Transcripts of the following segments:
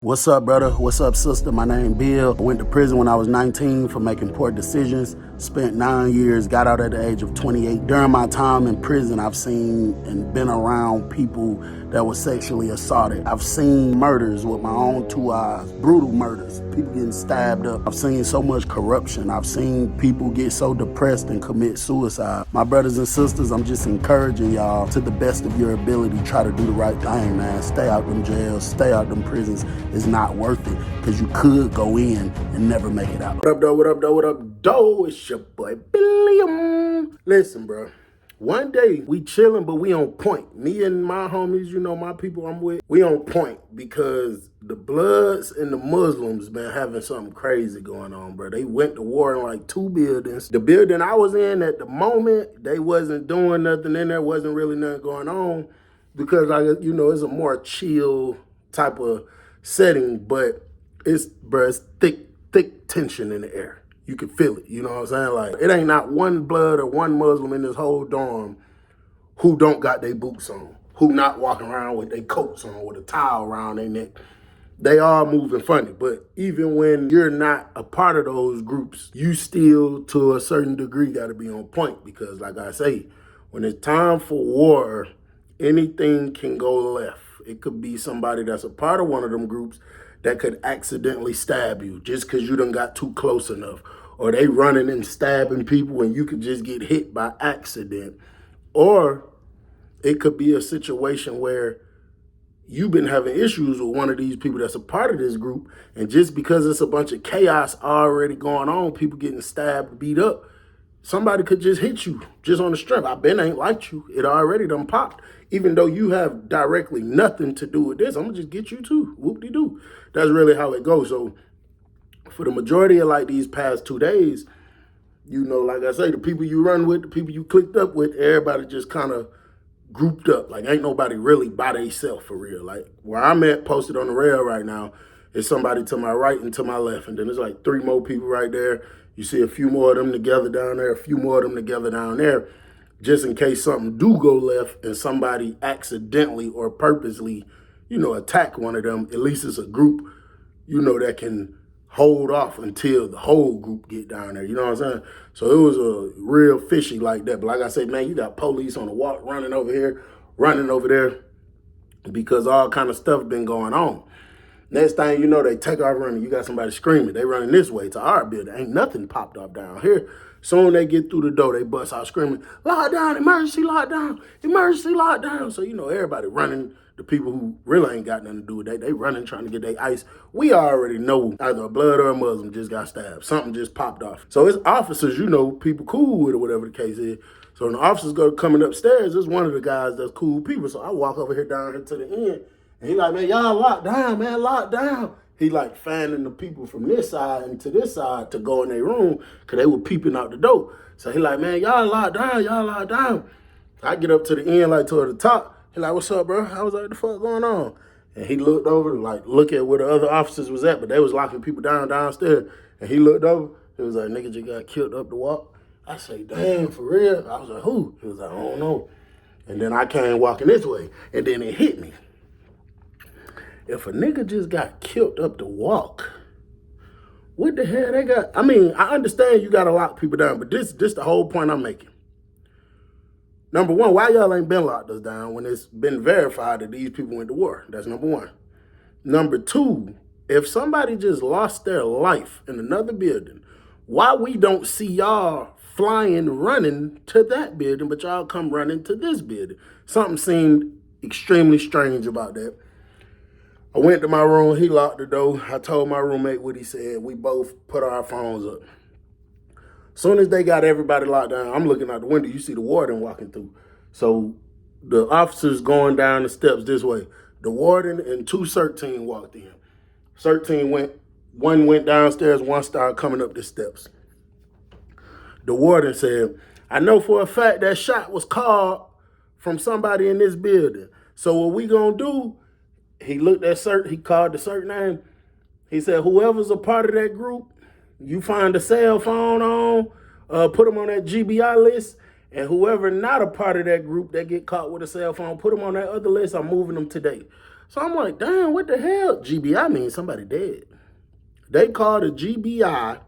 What's up, brother? What's up, sister? My name Bill. I went to prison when I was 19 for making poor decisions. Spent 9 years, got out at the age of 28. During my time in prison, I've seen and been around people that were sexually assaulted. I've seen murders with my own two eyes, brutal murders, people getting stabbed up. I've seen so much corruption. I've seen people get so depressed and commit suicide. My brothers and sisters, I'm just encouraging y'all to the best of your ability, try to do the right thing, man. Stay out them jails, stay out them prisons. It's not worth it because you could go in and never make it out. What up, though? What up, though? What up, though? It's your boy, Billiam. Listen, bro. One day, we chilling, but we on point. Me and my homies, you know, my people I'm with, we on point because the Bloods and the Muslims been having something crazy going on, bro. They went to war in like 2 buildings. The building I was in at the moment, they wasn't doing nothing in there, wasn't really nothing going on because, it's a more chill type of setting, but it's thick tension in the air. You can feel it, you know what I'm saying? Like, it ain't not one Blood or one Muslim in this whole dorm who don't got their boots on, who not walking around with their coats on, with a towel around their neck. They all moving funny, but even when you're not a part of those groups, you still, to a certain degree, got to be on point because, like I say, when it's time for war, anything can go left. It could be somebody that's a part of one of them groups that could accidentally stab you just because you done got too close enough. Or they running and stabbing people and you could just get hit by accident. Or it could be a situation where you've been having issues with one of these people that's a part of this group, and just because it's a bunch of chaos already going on, people getting stabbed, beat up, somebody could just hit you just on the strength. I been ain't liked you. It already done popped. Even though you have directly nothing to do with this, I'm gonna just get you too. Whoop-de-doo. That's really how it goes. So for the majority of like these past 2 days, you know, like I say, the people you run with, the people you clicked up with, everybody just kind of grouped up. Like, ain't nobody really by themselves for real. Like, where I'm at, posted on the rail right now, is somebody to my right and to my left. And then there's like 3 more people right there. You see a few more of them together down there, a few more of them together down there, just in case something do go left and somebody accidentally or purposely, attack one of them. At least it's a group, that can hold off until the whole group get down there. You know what I'm saying? So it was a real fishy like that. But like I said, man, you got police on the walk running over here, running over there because all kind of stuff been going on. Next thing you know, they take off running. You got somebody screaming. They running this way to our building. Ain't nothing popped up down here. Soon they get through the door, they bust out screaming, "Lockdown, emergency lockdown, emergency lockdown." So, everybody running. The people who really ain't got nothing to do with that, they running trying to get their ice. We already know either a Blood or a Muslim just got stabbed. Something just popped off. So it's officers, people cool with or whatever the case is. So when the officers go coming upstairs, it's one of the guys that's cool people. So I walk over here down here to the end. And he like, "Man, y'all locked down, man, locked down." He like fanning the people from this side and to this side to go in their room because they were peeping out the door. So he like, "Man, y'all locked down, y'all locked down." I get up to the end, like toward the top. He like, "What's up, bro?" I was like, "What the fuck going on?" And he looked over, like, look at where the other officers was at, but they was locking people downstairs. And he looked over. He was like, "Nigga just got killed up the walk." I say, "Damn, for real?" I was like, "Who?" He was like, "I don't know." And then I came walking this way, and then it hit me. If a nigga just got killed up the walk, what the hell they got? I mean, I understand you got to lock people down, but this the whole point I'm making. Number one, why y'all ain't been locked us down when it's been verified that these people went to war? That's number one. Number two, if somebody just lost their life in another building, why we don't see y'all flying, running to that building, but y'all come running to this building? Something seemed extremely strange about that. I went to my room, he locked the door. I told my roommate what he said. We both put our phones up. Soon as they got everybody locked down, I'm looking out the window. You see the warden walking through. So the officers going down the steps this way. The warden and 2 CERT team walked in. CERT team one went downstairs, one started coming up the steps. The warden said, "I know for a fact that shot was called from somebody in this building. So what we gonna do," he looked at CERT, he called the CERT name. He said, "Whoever's a part of that group, you find a cell phone on, put them on that GBI list, and whoever not a part of that group that get caught with a cell phone, put them on that other list. I'm moving them today." So I'm like, damn, what the hell? GBI means somebody dead. They call the GBI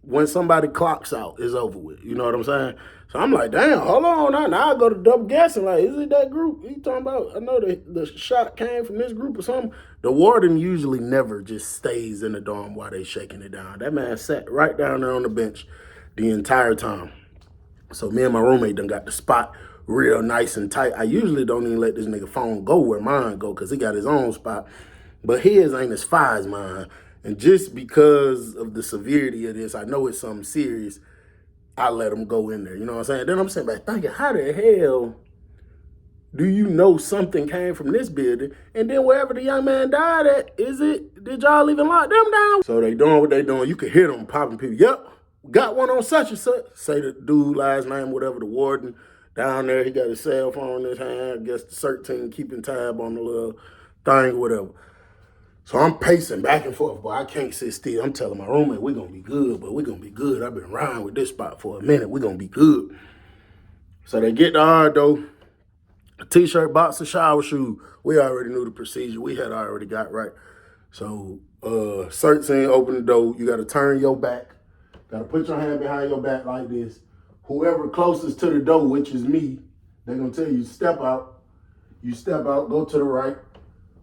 when somebody clocks out, it's over with. You know what I'm saying? So I'm like, damn, hold on. Now I go to double guessing. Like, is it that group he talking about? I know the shot came from this group or something. The warden usually never just stays in the dorm while they shaking it down. That man sat right down there on the bench the entire time. So me and my roommate done got the spot real nice and tight. I usually don't even let this nigga phone go where mine go because he got his own spot. But his ain't as far as mine. And just because of the severity of this, I know it's something serious, I let him go in there. You know what I'm saying? Then I'm saying, like, thinking, how the hell do you know something came from this building? And then wherever the young man died at, did y'all even lock them down? So they doing what they doing. You can hear them popping people. Yep, got one on such and such. Say the dude last name, whatever, the warden down there. He got his cell phone in his hand. I guess the CERT team keeping tab on the little thing, whatever. So I'm pacing back and forth, but I can't sit still. I'm telling my roommate, we're going to be good, but we're going to be good. I've been riding with this spot for a minute. We're going to be good. So they get the hard though. A t-shirt, boxer, shower shoe. We already knew the procedure. We had already got right. So CERT team open the door. You got to turn your back. Got to put your hand behind your back like this. Whoever closest to the door, which is me, they're going to tell you, step out. You step out, go to the right.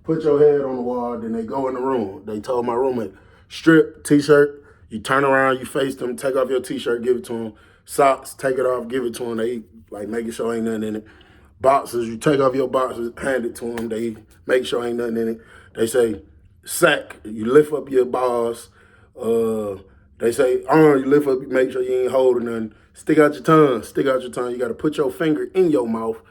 Put your head on the wall, then they go in the room. They told my roommate, strip, t-shirt, you turn around, you face them, take off your t-shirt, give it to them. Socks, take it off, give it to them. They like making sure ain't nothing in it. Boxers, you take off your boxers, hand it to them. They make sure ain't nothing in it. They say, sack, you lift up your balls. They say, arm, you lift up, make sure you ain't holding nothing. Stick out your tongue, stick out your tongue. You got to put your finger in your mouth.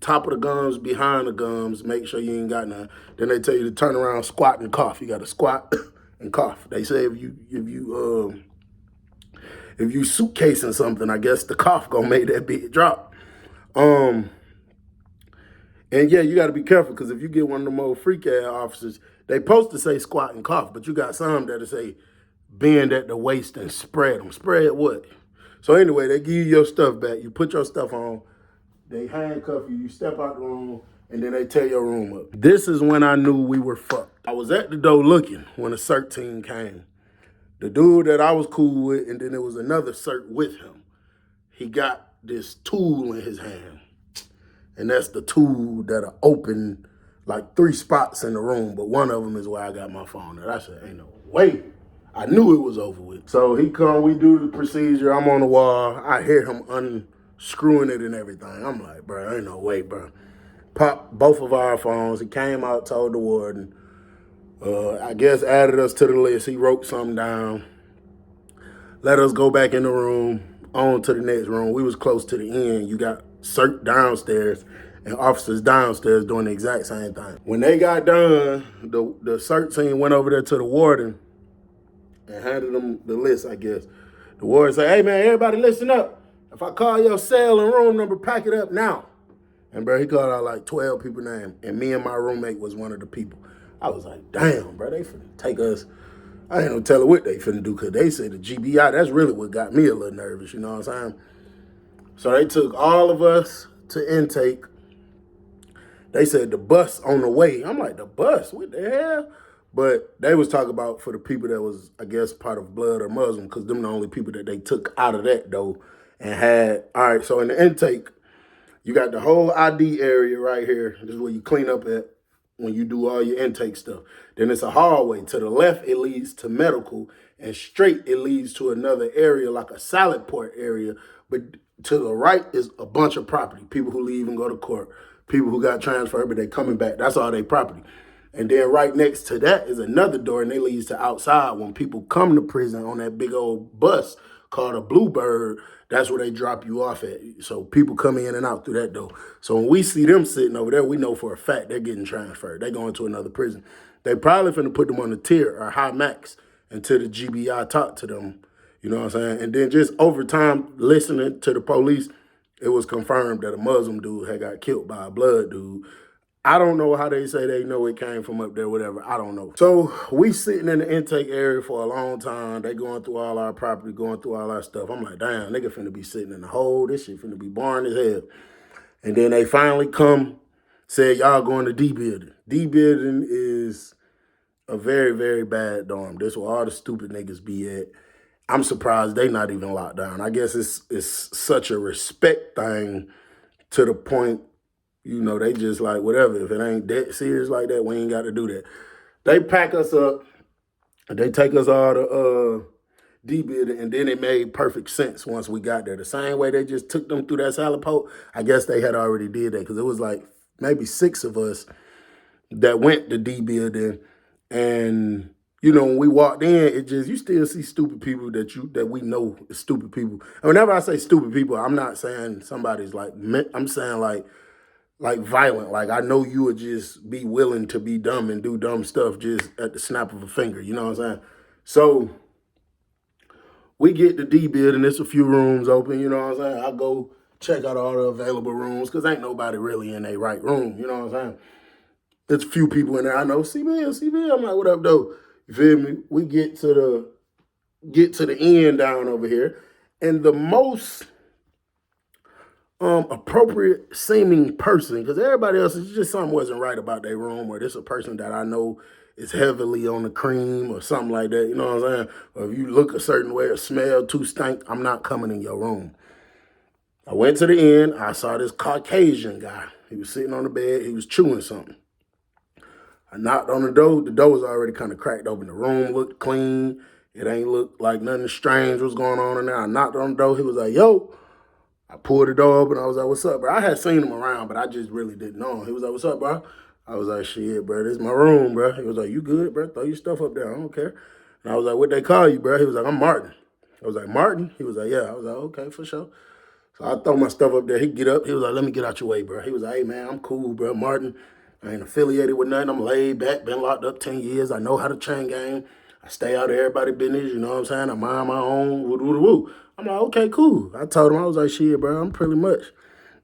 Top of the gums, behind the gums, make sure you ain't got none. Then they tell you to turn around, squat and cough. You got to squat and cough. They say if you suitcasing something, I guess the cough gonna make that big drop. And yeah, you got to be careful because if you get one of them old freak ass officers, they supposed to say squat and cough, but you got some that'll say bend at the waist and spread them. Spread what? So anyway, they give you your stuff back. You put your stuff on. They handcuff you, you step out the room, and then they tear your room up. This is when I knew we were fucked. I was at the door looking when the CERT team came. The dude that I was cool with, and then there was another CERT with him. He got this tool in his hand. And that's the tool that'll open like 3 spots in the room, but one of them is where I got my phone. And I said, ain't no way. I knew it was over with. So he come, we do the procedure. I'm on the wall. I hear him unscrewing it and everything. I'm like, bro, ain't no way, bro. Popped both of our phones. He came out, told the warden. I guess added us to the list. He wrote something down. Let us go back in the room, on to the next room. We was close to the end. You got CERT downstairs and officers downstairs doing the exact same thing. When they got done, the CERT team went over there to the warden and handed them the list, I guess. The warden said, hey, man, everybody listen up. If I call your cell and room number, pack it up now. And, bro, he called out like 12 people's names, and me and my roommate was one of the people. I was like, damn, bro, they finna take us. I ain't gonna tell her what they finna do, because they said the GBI, that's really what got me a little nervous, you know what I'm saying? So they took all of us to intake. They said the bus on the way. I'm like, the bus? What the hell? But they was talking about for the people that was, I guess, part of Blood or Muslim, because them the only people that they took out of that, though, and had, all right, so in the intake, you got the whole ID area right here. This is where you clean up at when you do all your intake stuff. Then it's a hallway. To the left, it leads to medical, and straight, it leads to another area, like a salad port area. But to the right is a bunch of property. People who leave and go to court. People who got transferred, but they coming back. That's all they property. And then right next to that is another door, and it leads to outside. When people come to prison on that big old bus called a Bluebird, that's where they drop you off at. So people come in and out through that door. So when we see them sitting over there, we know for a fact they're getting transferred. They're going to another prison. They probably finna put them on the tier or high max until the GBI talk to them. You know what I'm saying? And then just over time, listening to the police, it was confirmed that a Muslim dude had got killed by a blood dude. I don't know how they say they know it came from up there, whatever. I don't know. So we sitting in the intake area for a long time. They going through all our property, going through all our stuff. I'm like, damn, nigga finna be sitting in the hole. This shit finna be boring as hell. And then they finally come said, y'all going to D-building. D-building is a very, very bad dorm. This where all the stupid niggas be at. I'm surprised they not even locked down. I guess it's such a respect thing to the point, you know, they just like, whatever. If it ain't that serious like that, we ain't got to do that. They pack us up. They take us all to D-building, and then it made perfect sense once we got there. The same way they just took them through that salad pot, I guess they had already did that because it was like maybe 6 of us that went to D-building. And, you know, when we walked in, it just, you still see stupid people that we know is stupid people. And whenever I say stupid people, I'm not saying somebody's like, I'm saying like violent. Like, I know you would just be willing to be dumb and do dumb stuff just at the snap of a finger. You know what I'm saying? So we get to D-building. There's a few rooms open. You know what I'm saying? I go check out all the available rooms because ain't nobody really in their right room. You know what I'm saying? There's a few people in there. I know, CB. I'm like, what up, though? You feel me? We get to the end down over here. And the most appropriate seeming person, because everybody else is just something wasn't right about their room, or this a person that I know is heavily on the cream or something like that, you know what I'm saying? Or if you look a certain way or smell too stink, I'm not coming in your room. I went to the end. I saw this Caucasian guy. He was sitting on the bed. He was chewing something. I knocked on the door. The door was already kind of cracked open. The room looked clean. It ain't looked like nothing strange was going on in there. I knocked on the door. He was like, yo. I pulled the door open. I was like, what's up, bro? I had seen him around, but I just really didn't know him. He was like, what's up, bro? I was like, shit, bro, this is my room, bro. He was like, you good, bro? Throw your stuff up there. I don't care. And I was like, what they call you, bro? He was like, I'm Martin. I was like, Martin? He was like, yeah. I was like, okay, for sure. So I throw my stuff up there. He get up. He was like, let me get out your way, bro. He was like, hey, man, I'm cool, bro. Martin, I ain't affiliated with nothing. I'm laid back. Been locked up 10 years. I know how to chain gang. I stay out of everybody's business. You know what I'm saying? I mind my own. Woo, woo, woo. I'm like, okay, cool. I told him, I was like, shit, bro, I'm pretty much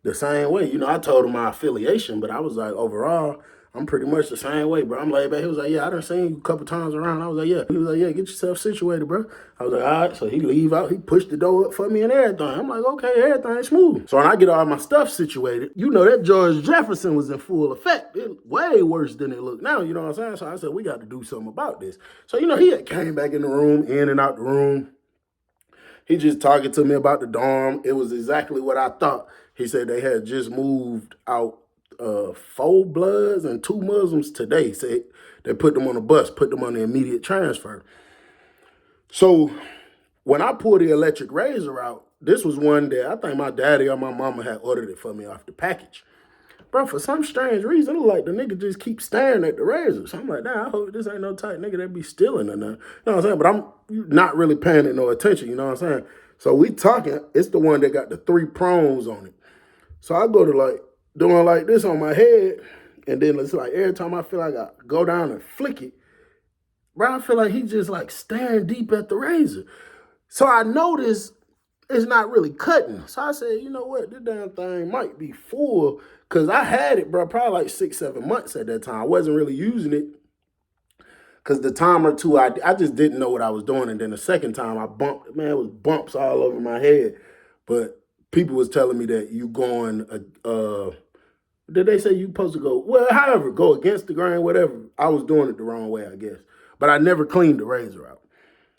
the same way. You know, I told him my affiliation, but I was like, overall, I'm pretty much the same way, bro. I'm laid back. He was like, yeah, I done seen you a couple times around. I was like, yeah. He was like, yeah, get yourself situated, bro. I was like, all right. So he leave out. He pushed the door up for me and everything. I'm like, okay, everything's smooth. So when I get all my stuff situated, you know that George Jefferson was in full effect. It way worse than it looked now, you know what I'm saying? So I said, we got to do something about this. So, you know, he had came back in the room, in and out the room. He just talking to me about the dorm. It was exactly what I thought. He said they had just moved out 4 Bloods and 2 Muslims today. Said they put them on a bus, put them on the immediate transfer. So when I pulled the electric razor out, this was one that I think my daddy or my mama had ordered it for me off the package. Bro, for some strange reason, it looked like the nigga just keep staring at the razor. So I'm like, nah, I hope this ain't no type nigga that be stealing or nothing. You know what I'm saying? But I'm not really paying it no attention, you know what I'm saying? So we talking, it's the one that got the 3 prongs on it. So I go to like, doing like this on my head, and then it's like every time I feel like I go down and flick it, bro, I feel like he just like staring deep at the razor. So I noticed it's not really cutting. So I said, you know what, this damn thing might be full, because I had it, bro, probably like 6, 7 months at that time. I wasn't really using it because the time or two, I just didn't know what I was doing. And then the second time I bumped, man, it was bumps all over my head. But people was telling me that you going, did they say you supposed to go, well, however, go against the grain, whatever. I was doing it the wrong way, I guess. But I never cleaned the razor out.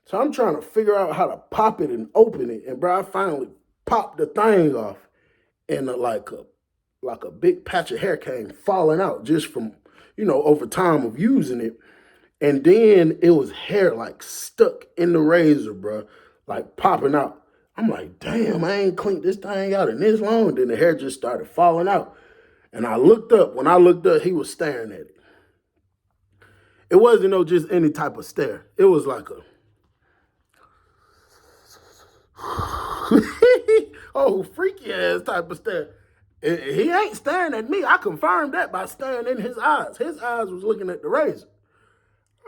So I'm trying to figure out how to pop it and open it. And bro, I finally popped the thing off, and like a big patch of hair came falling out just from, you know, over time of using it. And then it was hair like stuck in the razor, bro, like popping out. I'm like, damn, I ain't cleaned this thing out in this long. And then the hair just started falling out. And I looked up. When I looked up, he was staring at it. It wasn't no just any type of stare. It was like a, oh, freaky ass type of stare. He ain't staring at me. I confirmed that by staring in his eyes. His eyes was looking at the razor.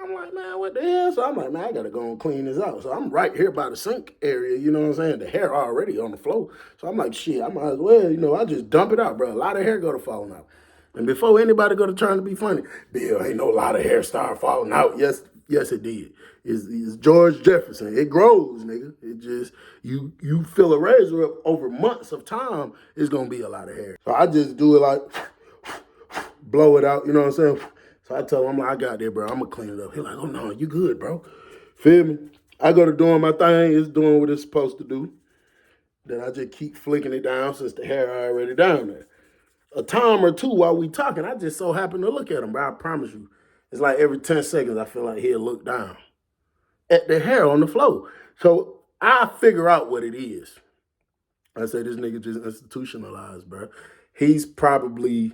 I'm like, man, what the hell? So I'm like, man, I gotta go and clean this out. So I'm right here by the sink area, you know what I'm saying? The hair already on the floor. So I'm like, shit, I might as well, you know, I just dump it out, bro. A lot of hair go to falling out. And before anybody go to trying to be funny, Bill, ain't no lot of hair start falling out. Yes, it did. It's George Jefferson. It grows, nigga. It just, you fill a razor up over months of time, it's gonna be a lot of hair. So I just do it like, blow it out, you know what I'm saying? So I tell him, I'm like, I got that, bro. I'm going to clean it up. He's like, oh, no, you good, bro. Feel me? I go to doing my thing. It's doing what it's supposed to do. Then I just keep flicking it down since the hair already down there. A time or two while we talking, I just so happen to look at him, bro. I promise you. It's like every 10 seconds, I feel like he'll look down at the hair on the floor. So I figure out what it is. I say, this nigga just institutionalized, bro. He's probably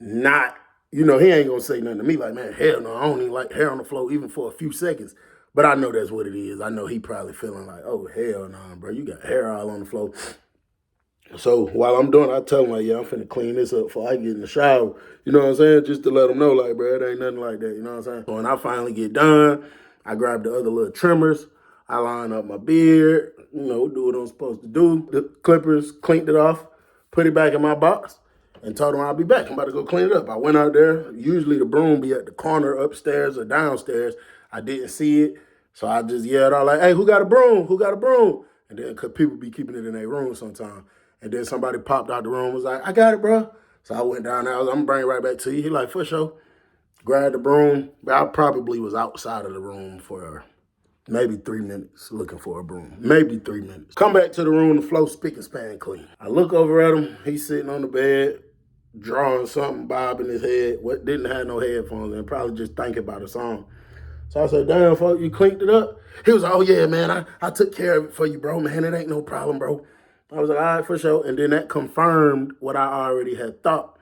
not, he ain't gonna say nothing to me like, man, hell no, I don't even like hair on the floor even for a few seconds. But I know that's what it is. I know he probably feeling like, oh, hell no, bro, you got hair all on the floor. So while I'm doing it, I tell him, like, yeah, I'm finna clean this up before I get in the shower. You know what I'm saying? Just to let him know, like, bro, it ain't nothing like that. You know what I'm saying? So when I finally get done, I grab the other little trimmers. I line up my beard, do what I'm supposed to do. The clippers, cleaned it off, put it back in my box, and told him I'll be back. I'm about to go clean it up. I went out there. Usually the broom be at the corner upstairs or downstairs. I didn't see it. So I just yelled out like, hey, who got a broom? Who got a broom? And then, because people be keeping it in their room sometimes. And then somebody popped out the room, was like, I got it, bro. So I went down there. I'm going to bring it right back to you. He like, for sure. Grabbed the broom. But I probably was outside of the room for maybe 3 minutes looking for a broom. Maybe 3 minutes. Come back to the room, the floor spick and span clean. I look over at him. He's sitting on the bed, drawing something, bobbing his head. What didn't have no headphones and probably just thinking about a song. So I said, damn, fuck, you cleaned it up? He was like, oh, yeah, man, I took care of it for you, bro, man. It ain't no problem, bro. I was like, all right, for sure. And then that confirmed what I already had thought.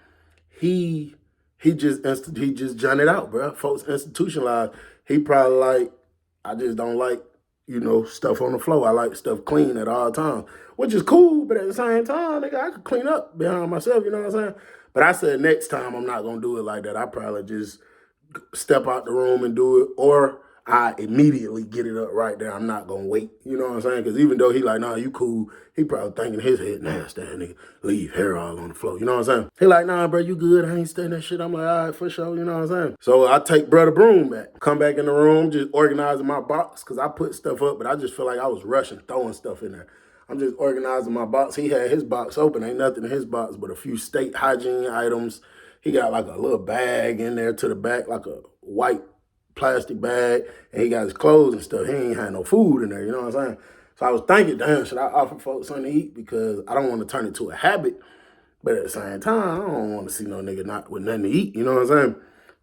He just johned it out, bro. Folks institutionalized. He probably like, I just don't like, stuff on the floor. I like stuff clean at all times, which is cool. But at the same time, nigga, I could clean up behind myself, you know what I'm saying? But I said next time I'm not going to do it like that. I probably just step out the room and do it, or I immediately get it up right there. I'm not going to wait, you know what I'm saying? Because even though he like, nah, you cool, he probably thinking in his head, nasty that nigga, leave hair all on the floor, you know what I'm saying? He like, nah, bro, you good, I ain't staying that shit. I'm like, all right, for sure, you know what I'm saying? So I take brother broom back, come back in the room, just organizing my box, because I put stuff up, but I just feel like I was rushing, throwing stuff in there. I'm just organizing my box. He had his box open, ain't nothing in his box but a few state hygiene items. He got like a little bag in there to the back, like a white plastic bag, and he got his clothes and stuff. He ain't had no food in there, you know what I'm saying? So I was thinking, damn, should I offer folks something to eat? Because I don't want to turn it to a habit, but at the same time, I don't want to see no nigga not with nothing to eat, you know what I'm saying?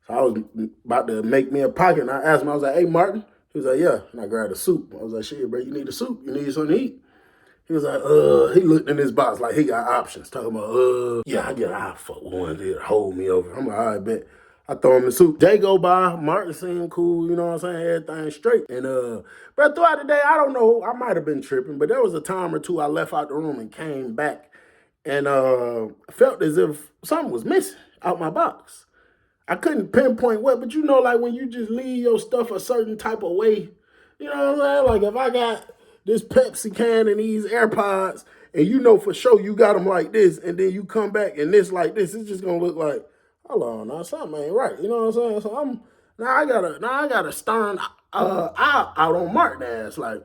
So I was about to make me a pocket, and I asked him, I was like, hey, Martin? He was like, yeah. And I grabbed a soup. I was like, shit, bro, you need a soup? You need something to eat? He was like, he looked in his box like he got options, talking about, yeah, I fuck one there, hold me over. I'm like, all right, bet. I throw him the soup. Day go by, Martin seemed cool, you know what I'm saying, everything straight. And, but throughout the day, I don't know, I might have been tripping, but there was a time or two I left out the room and came back and felt as if something was missing out my box. I couldn't pinpoint what, but like when you just leave your stuff a certain type of way, you know what I'm saying? Like if I got this Pepsi can and these AirPods, and for sure you got them like this, and then you come back and this like this, it's just gonna look like, hold on, now something ain't right. You know what I'm saying? So I got a stern eye out on Martin ass. Like,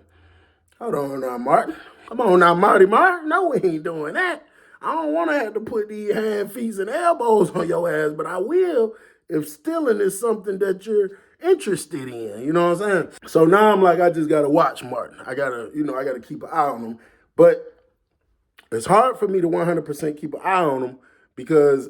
hold on now, Martin. Come on now, Martin. No, we ain't doing that. I don't want to have to put these hand, feet, and elbows on your ass, but I will if stealing is something that you're interested in, you know what I'm saying? So now I'm like, I just got to watch Martin. I got to keep an eye on him. But it's hard for me to 100% keep an eye on him because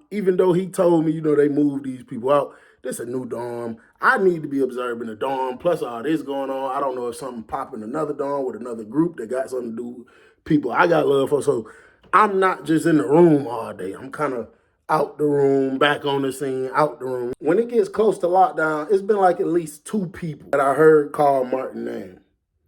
even though he told me, they moved these people out, this a new dorm. I need to be observing the dorm, plus all this going on. I don't know if something popping another dorm with another group that got something to do with people I got love for. So I'm not just in the room all day. I'm kind of out the room, back on the scene, out the room. When it gets close to lockdown, it's been like at least 2 people that I heard call Martin's name,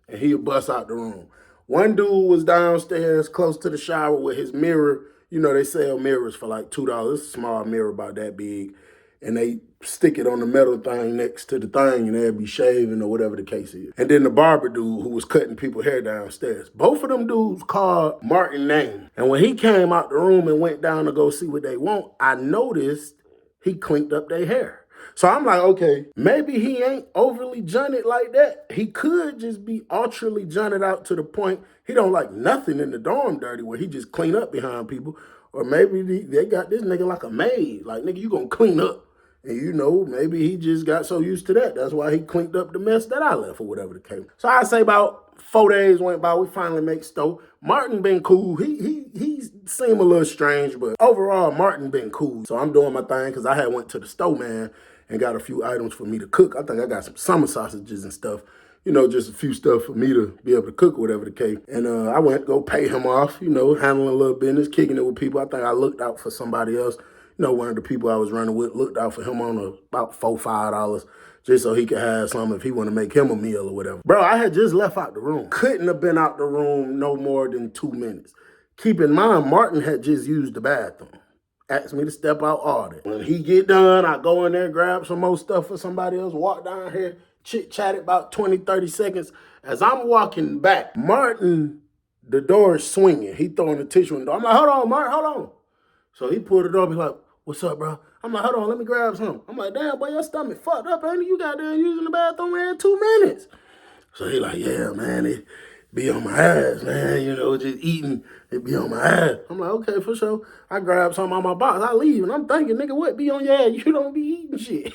and he'll bust out the room. One dude was downstairs close to the shower with his mirror. They sell mirrors for like $2. It's a small mirror about that big, and they stick it on the metal thing next to the thing, and they'll be shaving or whatever the case is. And then the barber dude who was cutting people's hair downstairs. Both of them dudes called Martin's name. And when he came out the room and went down to go see what they want, I noticed he cleaned up their hair. So I'm like, okay, maybe he ain't overly junted like that. He could just be ultrally junted out to the point he don't like nothing in the dorm dirty where he just clean up behind people. Or maybe they got this nigga like a maid. Like, nigga, you gonna clean up. And you know, maybe he just got so used to that. That's why he cleaned up the mess that I left or whatever the case. So I say about 4 days went by, we finally make Stowe. Martin been cool. He seemed a little strange, but overall, Martin been cool. So I'm doing my thing because I had went to the Stowe, man, and got a few items for me to cook. I think I got some summer sausages and stuff. You know, just a few stuff for me to be able to cook, whatever the case. And I went to go pay him off, you know, handling a little business, kicking it with people. I think I looked out for somebody else. You know, one of the people I was running with looked out for him on about $4, $5, just so he could have something if he want to make him a meal or whatever. Bro, I had just left out the room. Couldn't have been out the room no more than 2 minutes. Keep in mind, Martin had just used the bathroom. Asked me to step out all that. When he get done, I go in there, grab some more stuff for somebody else, walk down here, chit-chat about 20, 30 seconds. As I'm walking back, Martin, the door is swinging. He throwing the tissue in the door. I'm like, hold on, Martin, hold on. So he pulled it up. He's like, what's up, bro? I'm like, hold on, let me grab some. I'm like, damn, boy, your stomach fucked up, ain't it? You got there using the bathroom every 2 minutes. So he like, yeah, man, it be on my ass, man. You know, just eating, it be on my ass. I'm like, okay, for sure. I grab something out my box. I leave, and I'm thinking, nigga, what be on your ass? You don't be eating shit.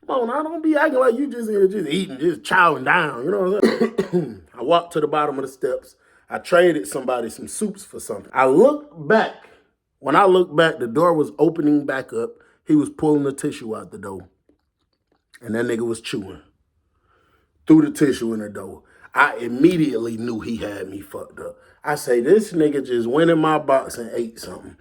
Come on, I don't be acting like you just here just eating, just chowing down. You know what I'm saying? I walked to the bottom of the steps. I traded somebody some soups for something. I looked back. When I looked back, the door was opening back up. He was pulling the tissue out the door. And that nigga was chewing. Threw the tissue in the door. I immediately knew he had me fucked up. I say, this nigga just went in my box and ate something.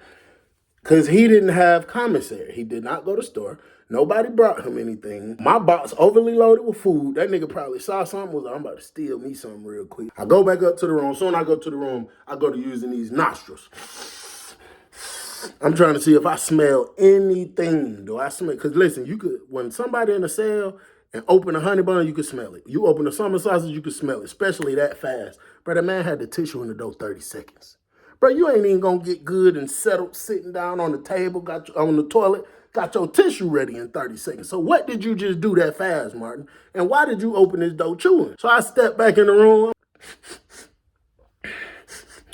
Because he didn't have commissary. He did not go to the store. Nobody brought him anything. My box overly loaded with food. That nigga probably saw something, was like, I'm about to steal me something real quick. I go back up to the room. Soon as I go to the room, I go to using these nostrils. I'm trying to see if I smell anything. Do I smell? Because listen, you could, when somebody in a cell and open a honey bun, you could smell it. You open a summer sausage, you could smell it, especially that fast. Bro, that man had the tissue in the door 30 seconds. Bro, you ain't even gonna get good and settled sitting down on the table, on the toilet, got your tissue ready in 30 seconds. So what did you just do that fast, Martin? And why did you open this door chewing? So I stepped back in the room.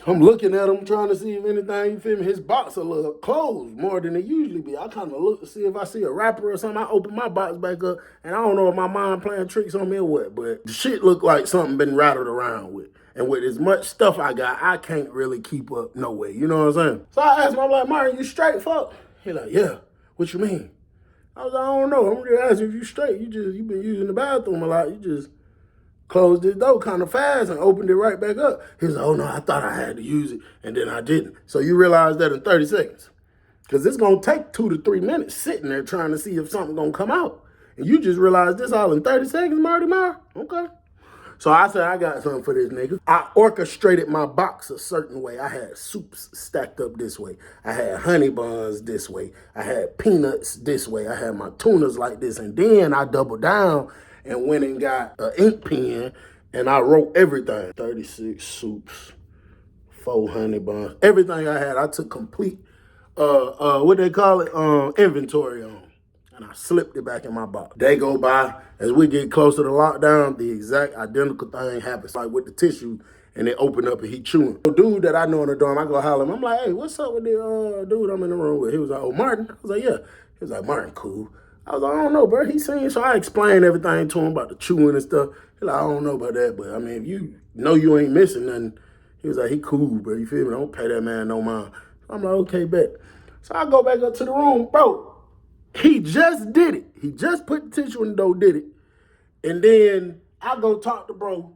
I'm looking at him, trying to see if anything, you feel me? His box a little closed more than it usually be. I kind of look to see if I see a wrapper or something. I open my box back up, and I don't know if my mind playing tricks on me or what, but the shit looked like something been rattled around with. And with as much stuff I got, I can't really keep up no way. You know what I'm saying? So I asked him, I'm like, Martin, you straight, fuck? He like, yeah. What you mean? I was like, I don't know. I'm really asking if you straight. You been using the bathroom a lot. You just closed this door kind of fast and opened it right back up. He was like, oh no, I thought I had to use it, and then I didn't. So you realize that in 30 seconds. Because it's going to take 2 to 3 minutes sitting there trying to see if something going to come out. And you just realized this all in 30 seconds, Marty Mar? Okay. So I said, I got something for this nigga. I orchestrated my box a certain way. I had soups stacked up this way. I had honey buns this way. I had peanuts this way. I had my tunas like this. And then I doubled down and went and got an ink pen, and I wrote everything. 36 soups, 4 honey buns, everything I had. I took complete, what they call it, inventory on. And I slipped it back in my box. Day go by, as we get closer to lockdown, the exact identical thing happens. Like with the tissue, and it opened up and he chewing. The dude that I know in the dorm, I go holler him. I'm like, hey, what's up with the dude I'm in the room with? He was like, oh, Martin? I was like, yeah. He was like, Martin, cool. I was like, I don't know, bro. He seen, so I explained everything to him about the chewing and stuff. He like, I don't know about that, but I mean, if you know you ain't missing nothing, he was like, he cool, bro. You feel me? Don't pay that man no mind. So I'm like, okay, bet. So I go back up to the room, bro. He just did it. He just put the tissue in the door, did it. And then I go talk to bro.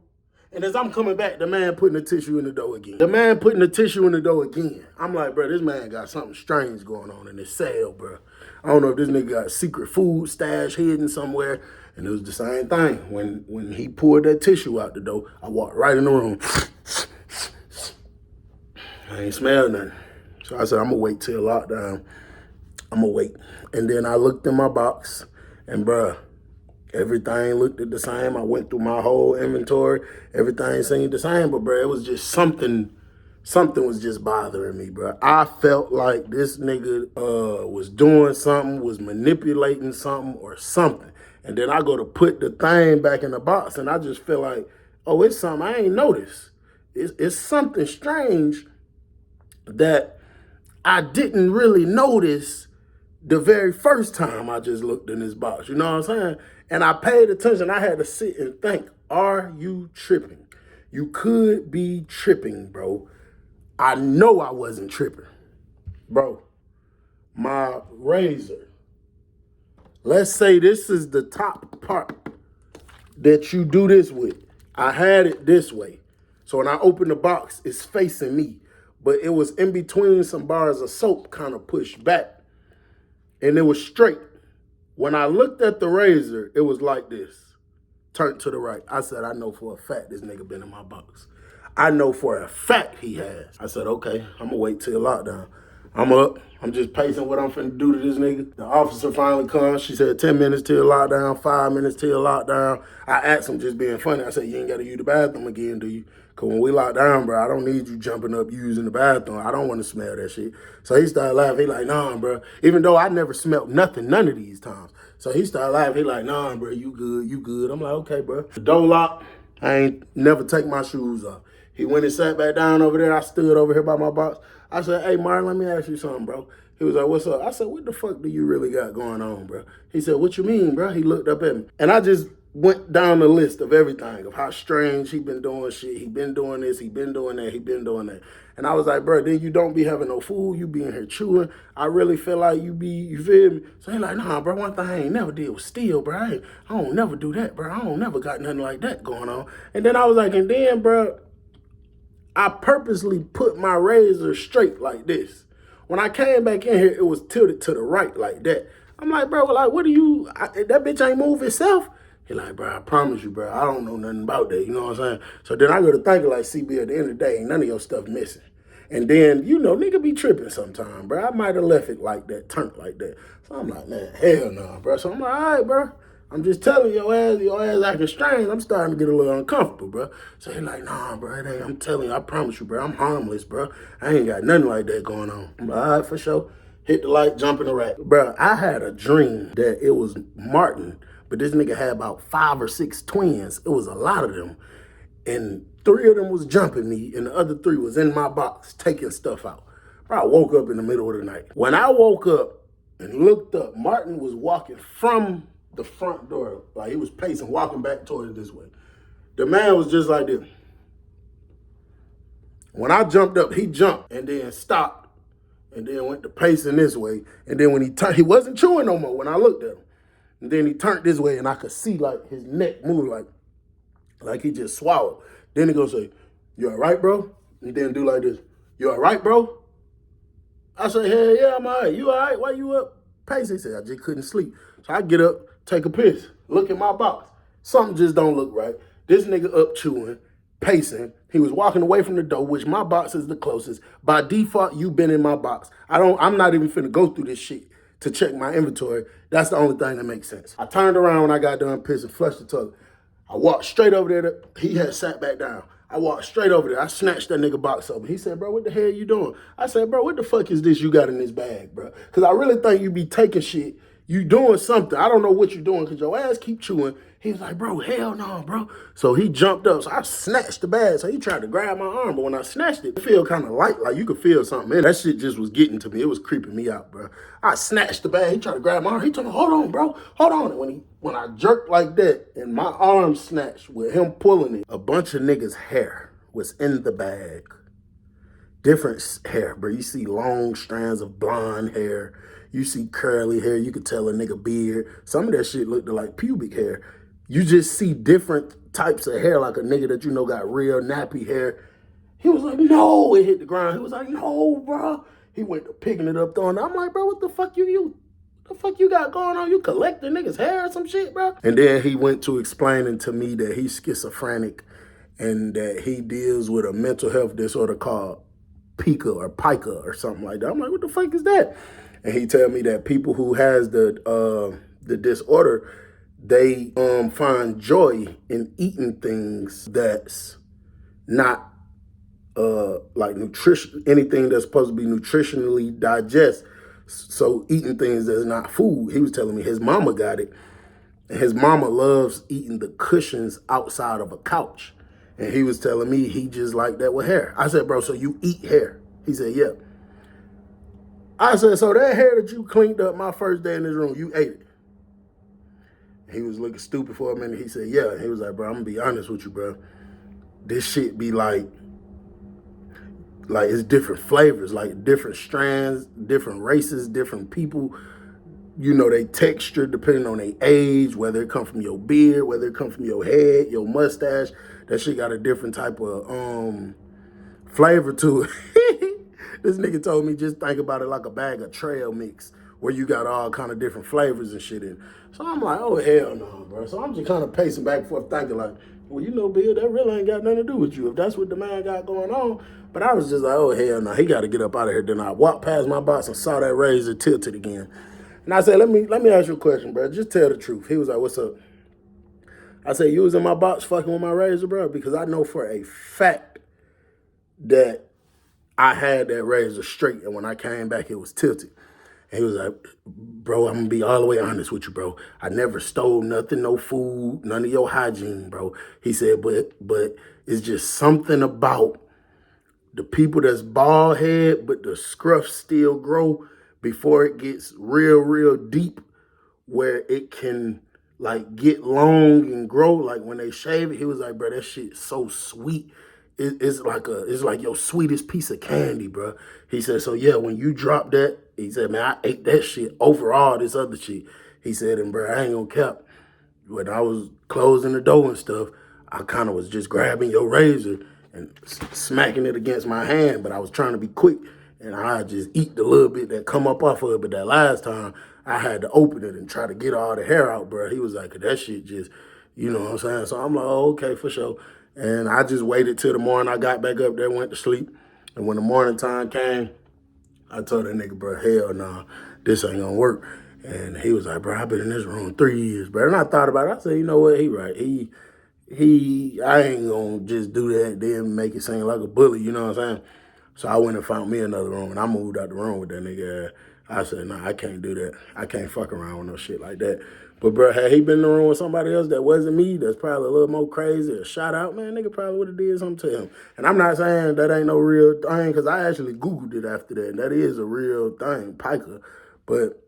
And as I'm coming back, the man putting the tissue in the door again. The man putting the tissue in the door again. I'm like, bro, this man got something strange going on in his cell, bro. I don't know if this nigga got secret food stash hidden somewhere. And it was the same thing. When he pulled that tissue out the door, I walked right in the room. I ain't smell nothing. So I said, I'm going to wait till lockdown. I'm going to wait. And then I looked in my box, and bruh, everything looked the same. I went through my whole inventory. Everything seemed the same, but bruh, it was just something was just bothering me, bruh. I felt like this nigga was doing something, was manipulating something or something. And then I go to put the thing back in the box, and I just feel like, oh, it's something I ain't noticed. It's something strange that I didn't really notice the very first time I just looked in this box. You know what I'm saying? And I paid attention. I had to sit and think, are you tripping? You could be tripping, bro. I know I wasn't tripping. Bro, my razor, let's say this is the top part that you do this with. I had it this way. So when I open the box, it's facing me. But it was in between some bars of soap kind of pushed back. And it was straight. When I looked at the razor, it was like this. Turned to the right. I said, I know for a fact this nigga been in my box. I know for a fact he has. I said, okay, I'm gonna wait till lockdown. I'm up. I'm just pacing what I'm finna do to this nigga. The officer finally comes. She said 10 minutes till lockdown, 5 minutes till lockdown. I asked him, just being funny. I said, you ain't gotta use the bathroom again, do you? Cause when we lock down, bro, I don't need you jumping up using the bathroom. I don't want to smell that shit. So he started laughing. He like, nah, bro. Even though I never smelled nothing, none of these times. So he started laughing. He like, nah, bro, you good, you good. I'm like, okay, bro. The door locked. I ain't never take my shoes off. He went and sat back down over there. I stood over here by my box. I said, hey, Martin, let me ask you something, bro. He was like, what's up? I said, what the fuck do you really got going on, bro? He said, what you mean, bro? He looked up at me. And I just went down the list of everything, of how strange he been doing shit. He been doing this, he been doing that, he been doing that. And I was like, bro, then you don't be having no food. You be in here chewing. I really feel like you feel me? So he like, nah, bro, one thing I ain't never did was steal, bro. I don't never do that, bro. I don't never got nothing like that going on. And then I was like, and then, bro, I purposely put my razor straight like this. When I came back in here, it was tilted to the right like that. I'm like, bro, like, what do you, that bitch ain't move itself? He like, bro, I promise you, bro, I don't know nothing about that, you know what I'm saying? So then I go to thinking like, CB, at the end of the day, ain't none of your stuff missing. And then, you know, nigga be tripping sometime, bro. I might have left it like that, turned like that. So I'm like, man, hell no, bro. So I'm like, all right, bro. I'm just telling your ass acting strange. I'm starting to get a little uncomfortable, bro. So he like, nah, bro, it ain't. I'm telling you, I promise you, bro, I'm harmless, bro. I ain't got nothing like that going on. I'm like, all right, for sure. Hit the light, jump in the rack. Bro, I had a dream that it was Martin, but this nigga had about 5 or 6 twins. It was a lot of them. And 3 of them was jumping me, and the other 3 was in my box taking stuff out. Bro, I woke up in the middle of the night. When I woke up and looked up, Martin was walking from the front door. Like, he was pacing, walking back towards this way. The man was just like this. When I jumped up, he jumped and then stopped and then went to pacing this way. And then when he turned, he wasn't chewing no more when I looked at him. And then he turned this way and I could see like his neck move like he just swallowed. Then he goes say, you all right, bro? And then do like this. You all right, bro? I say, hell yeah, I'm all right. You all right? Why you up pacing? He said, I just couldn't sleep. So I get up, take a piss, look in my box. Something just don't look right. This nigga up chewing, pacing. He was walking away from the door, which my box is the closest. By default, you been in my box. I'm not even finna go through this shit to check my inventory. That's the only thing that makes sense. I turned around when I got done pissing, flushed the toilet. I walked straight over there. He had sat back down. I walked straight over there. I snatched that nigga box open. He said, bro, what the hell you doing? I said, bro, what the fuck is this you got in this bag, bro? Because I really think you be taking shit. You doing something. I don't know what you're doing because your ass keep chewing. He was like, bro, hell no, bro. So he jumped up. So I snatched the bag. So he tried to grab my arm. But when I snatched it, it felt kind of light. Like you could feel something in it. That shit just was getting to me. It was creeping me out, bro. I snatched the bag. He tried to grab my arm. He told me, hold on, bro. Hold on. And when I jerked like that and my arm snatched with him pulling it, a bunch of niggas' hair was in the bag. Different hair, bro. You see long strands of blonde hair. You see curly hair. You could tell a nigga beard. Some of that shit looked like pubic hair. You just see different types of hair, like a nigga that you know got real nappy hair. He was like, no, it hit the ground. He was like, no, bro. He went to picking it up, throwing it. I'm like, bro, what the fuck you got going on? You collecting niggas' hair or some shit, bro? And then he went to explaining to me that he's schizophrenic and that he deals with a mental health disorder called pica or something like that. I'm like, what the fuck is that? And he tell me that people who has the disorder, they find joy in eating things that's not like nutrition, anything that's supposed to be nutritionally digest. So eating things that's not food. He was telling me his mama got it, and his mama loves eating the cushions outside of a couch. And he was telling me he just like that with hair. I said, bro, so you eat hair? He said, yeah. I said, so that hair that you cleaned up my first day in this room, you ate it? He was looking stupid for a minute. He said, yeah. He was like, bro, I'm gonna be honest with you, bro. This shit be like it's different flavors, like different strands, different races, different people. You know, they texture depending on their age, whether it come from your beard, whether it come from your head, your mustache. That shit got a different type of flavor to it. This nigga told me just think about it like a bag of trail mix where you got all kind of different flavors and shit in. So I'm like, oh, hell no, bro. So I'm just kind of pacing back and forth thinking like, well, you know, Bill, that really ain't got nothing to do with you if that's what the man got going on. But I was just like, oh, hell no, he got to get up out of here. Then I walked past my box and saw that razor tilted again. And I said, let me ask you a question, bro. Just tell the truth. He was like, what's up? I said, you was in my box fucking with my razor, bro? Because I know for a fact that I had that razor straight, and when I came back, it was tilted. And he was like, bro, I'm gonna be all the way honest with you, bro. I never stole nothing, no food, none of your hygiene, bro. He said, but it's just something about the people that's bald head, but the scruff still grow before it gets real deep, where it can like get long and grow. Like when they shave it, he was like, bro, that shit's so sweet. It's like your sweetest piece of candy, bro. He said, so yeah, when you drop that, he said, man, I ate that shit over all this other shit. He said, and bro, I ain't gonna cap. When I was closing the door and stuff, I kind of was just grabbing your razor and smacking it against my hand, but I was trying to be quick, and I just eat the little bit that come up off of it. But that last time, I had to open it and try to get all the hair out, bro. He was like, that shit just, you know what I'm saying? So I'm like, oh, okay, for sure. And I just waited till the morning. I got back up there, went to sleep. And when the morning time came, I told that nigga, bro, hell nah, this ain't gonna work. And he was like, bro, I've been in this room 3 years, bro. And I thought about it. I said, you know what? He right. I ain't gonna just do that, then make it seem like a bully, you know what I'm saying? So I went and found me another room, and I moved out the room with that nigga. I said, nah, I can't do that. I can't fuck around with no shit like that. But, bro, had he been in the room with somebody else that wasn't me, that's probably a little more crazy or shot out, man, nigga probably would have did something to him. And I'm not saying that ain't no real thing, because I actually Googled it after that, and that is a real thing, pica. But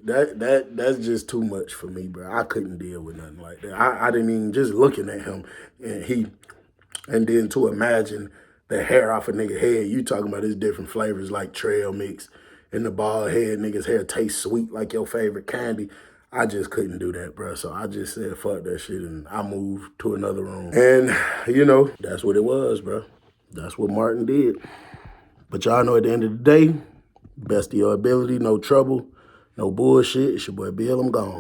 that's just too much for me, bro. I couldn't deal with nothing like that. I didn't even, just looking at him, and then to imagine the hair off a nigga head, you talking about his different flavors like trail mix, and the bald head nigga's hair tastes sweet like your favorite candy. I just couldn't do that, bro. So I just said, fuck that shit, and I moved to another room. And, you know, that's what it was, bro. That's what Martin did. But y'all know at the end of the day, best of your ability, no trouble, no bullshit. It's your boy Bill, I'm gone.